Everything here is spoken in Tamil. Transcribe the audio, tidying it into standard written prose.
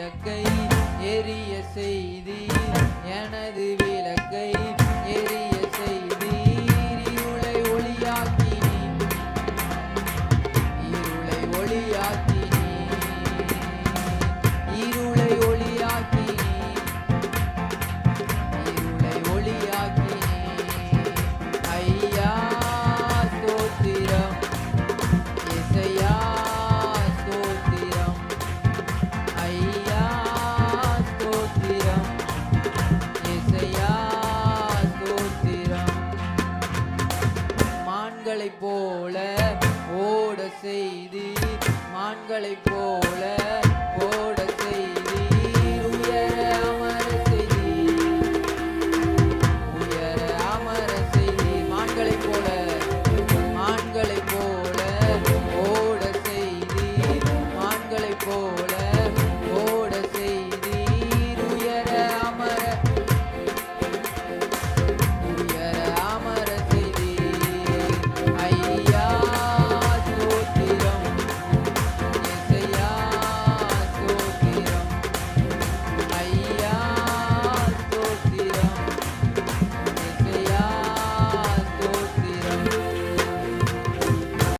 விளக்கை எரிய செய்தி எனது விளக்கை எரிய செய்தி இருளை ஒளியாக்கினீர் இருளை ஒளியாக்கினீர் இருளை ஒளியாக்கினீர் இருளை ஒளியாக்கினீர் ஐயா ஸ்தோத்திரம் இசையா ஸ்தோத்திரம் ஐயா ஸ்தோத்திரம் இசையா ஸ்தோத்திரம் மான்களைப் போல ஓட செய்தி மான்களைப்